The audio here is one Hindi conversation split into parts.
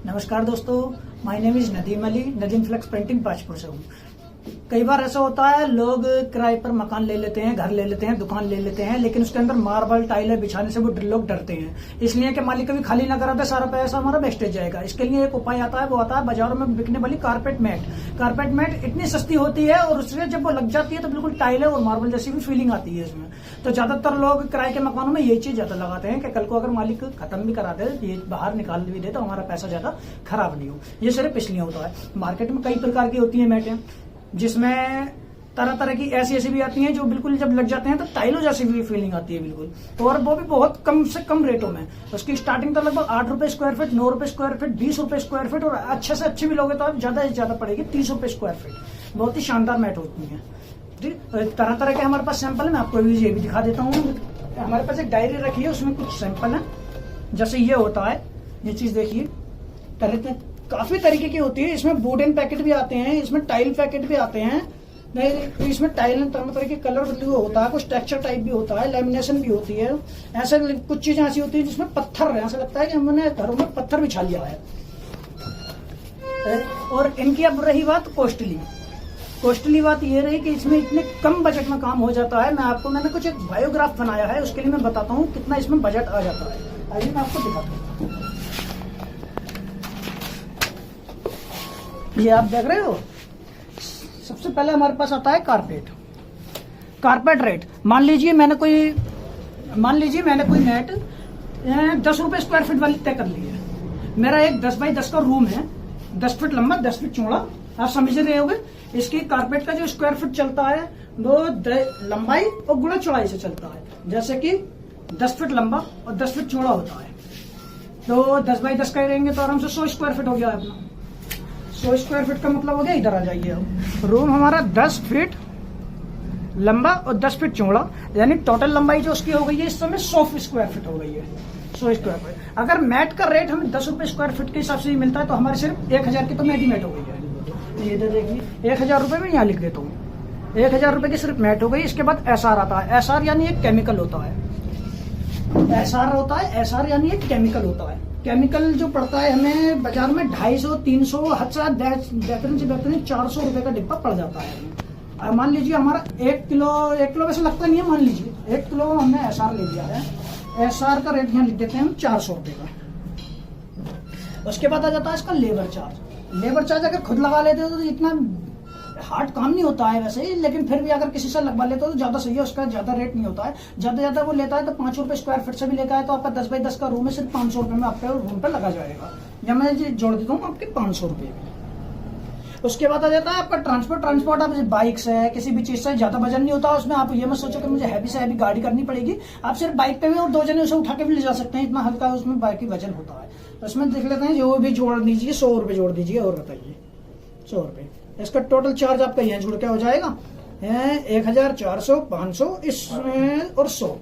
नमस्कार दोस्तों, my name is Nadeem Ali, Nadeem flex painting Pachpur से हूँ। कई बार ऐसा होता है, लोग किराए पर मकान ले लेते हैं, घर ले लेते हैं, दुकान ले लेते हैं, लेकिन उसके अंदर मार्बल टाइलें बिछाने से वो लोग डरते हैं, इसलिए कि मालिक कभी खाली ना करा दे, सारा पैसा हमारा वेस्टेज जाएगा। इसके लिए एक उपाय आता है, वो आता है बाजारों में बिकने वाली कारपेट मैट। कारपेट मैट इतनी सस्ती होती है और उससे जब वो लग जाती है तो बिल्कुल टाइलें और मार्बल जैसी भी फीलिंग आती है इसमें। तो ज्यादातर लोग किराए के मकानों में ये चीज ज्यादा लगाते हैं कि कल को अगर मालिक खत्म भी करा दे, ये बाहर निकाल भी दे, तो हमारा पैसा ज्यादा खराब नहीं हो। ये सिर्फ इसलिए होता है। मार्केट में कई प्रकार की होती है मैटें, जिसमें तरह तरह की ऐसी भी आती हैं जो बिल्कुल जब लग जाते हैं तो टाइलों जैसी भी फीलिंग आती है बिल्कुल, तो और वो भी बहुत कम से कम रेटों में। उसकी स्टार्टिंग तो लगभग 8 रुपए स्क्वायर फीट, 9 रुपए स्क्वायर फीट, 20 रुपए स्क्वायर फीट, और अच्छे से अच्छी भी लोगे तो आप ज्यादा से ज्यादा पड़ेगी 30 रुपए स्क्वायर फीट। बहुत ही शानदार मैट होती है। तरह तरह के हमारे पास सैंपल है, मैं आपको ये भी दिखा देता हूँ। हमारे पास एक डायरी रखी है, उसमें कुछ सैंपल है। जैसे ये होता है, ये चीज देखिए, काफी तरीके की होती है। इसमें वुडन पैकेट भी आते हैं, इसमें टाइल पैकेट भी आते हैं। नहीं, इसमें टाइल तरह तरह के कलर होता है, कुछ टेक्सचर टाइप भी होता है, लेमिनेशन भी होती है। ऐसे कुछ चीजें ऐसी होती है जिसमें पत्थर है, ऐसा लगता है कि हमने घरों में पत्थर बिछा लिया है। और इनकी अब रही बात कॉस्टली बात ये रही कि इसमें इतने कम बजट में काम हो जाता है। मैंने कुछ एक बायोग्राफ बनाया है, उसके लिए मैं बताता हूँ कितना इसमें बजट आ जाता है। आइए मैं आपको दिखाता हूँ। ये आप देख रहे हो, सबसे पहले हमारे पास आता है कारपेट रेट। मान लीजिए मैंने कोई नेट 10 रुपए स्क्वायर फीट वाली तय कर ली है। मेरा एक 10 बाई 10 का रूम है, 10 फीट लंबा, 10 फीट चौड़ा, आप समझ रहे होगे। इसकी कारपेट का जो स्क्वायर फीट चलता है वो लंबाई और गुणा चौड़ाई से चलता है। जैसे कि 10 फीट लंबा और 10 फीट चौड़ा होता है, तो 10 बाई 10 का रहेंगे तो आराम से 100 स्क्वायर फीट हो गया अपना। 100 स्क्वायर फीट का मतलब हो गया, इधर आ जाइए अब। रूम हमारा 10 फीट लंबा और 10 फीट चौड़ा, यानी टोटल लंबाई जो उसकी हो गई है इस समय 100 स्क्वायर फीट हो गई है। 100 स्क्वायर फीट। अगर मैट का रेट हमें 10 रुपए स्क्वायर फीट के हिसाब से ही मिलता है तो हमारे सिर्फ 1000 की तो मैट ही मैट हो गई है। ये देखिए, 1000 रुपए में यहाँ लिख देता हूँ, 1000 रुपए की सिर्फ मैट हो गई। इसके बाद एसआर आता है। एसआर यानी एक केमिकल होता है। एसआर यानी एक केमिकल होता है। केमिकल जो पड़ता है हमें बाजार में 250, 300, हद से बेहतरीन से बेहतरीन 400 रुपए का डिब्बा पड़ जाता है। मान लीजिए हमारा 1 किलो वैसे लगता नहीं है, मान लीजिए 1 किलो हमने एसआर ले लिया है। एसआर का रेट यहाँ लिख देते हैं हम 400 रुपए का। उसके बाद आ जाता है इसका लेबर चार्ज अगर खुद लगा लेते हो तो इतना हार्ड काम नहीं होता है वैसे ही, लेकिन फिर भी अगर किसी से लगवा लेते हो तो ज्यादा सही है। उसका ज्यादा रेट नहीं होता है, ज्यादा वो लेता है तो 5 रुपए स्क्वायर फीट से भी लेता है, तो आपका 10 बाई 10 का रूम है, सिर्फ 500 रुपए में आपके रूम पे लगा जाएगा। या मैं जोड़ देता हूँ आपके 500 रुपए। उसके बाद आ जाता है आपका ट्रांसपोर्ट। आप बाइक से किसी भी चीज से ज्यादा वजन नहीं होता उसमें। आप ये मत सोचो कि मुझे हैवी से हैवी गाड़ी करनी पड़ेगी, आप सिर्फ बाइक पे भी और 2 जने उसे उठा के भी ले जा सकते हैं, इतना हल्का उसमें बाइक की वजन होता है। उसमें देख लेते हैं, जो भी जोड़ दीजिए 100 रुपए जोड़ दीजिए, और बताइए 100 रुपए। इसका टोटल चार्ज आपका यहाँ जुड़ क्या हो जाएगा, 1400, 500 इसमें और 100,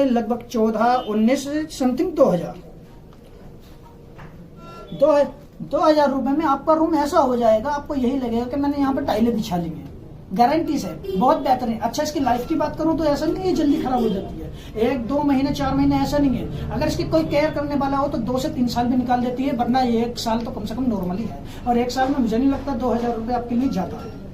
लगभग 14, 19 समथिंग 2000 रुपए में आपका रूम ऐसा हो जाएगा। आपको यही लगेगा कि मैंने यहाँ पर टाइलें बिछा ली हैं, गारंटी से बहुत बेहतरीन। अच्छा, इसकी लाइफ की बात करूं तो ऐसा नहीं है जल्दी खराब हो जाती है, 1, 2 महीने, 4 महीने ऐसा नहीं है। अगर इसकी कोई केयर करने वाला हो तो 2 से 3 साल भी निकाल देती है, वरना 1 साल तो कम से कम नॉर्मली है। और 1 साल में मुझे नहीं लगता 2000 रुपए आपके लिए ज्यादा है।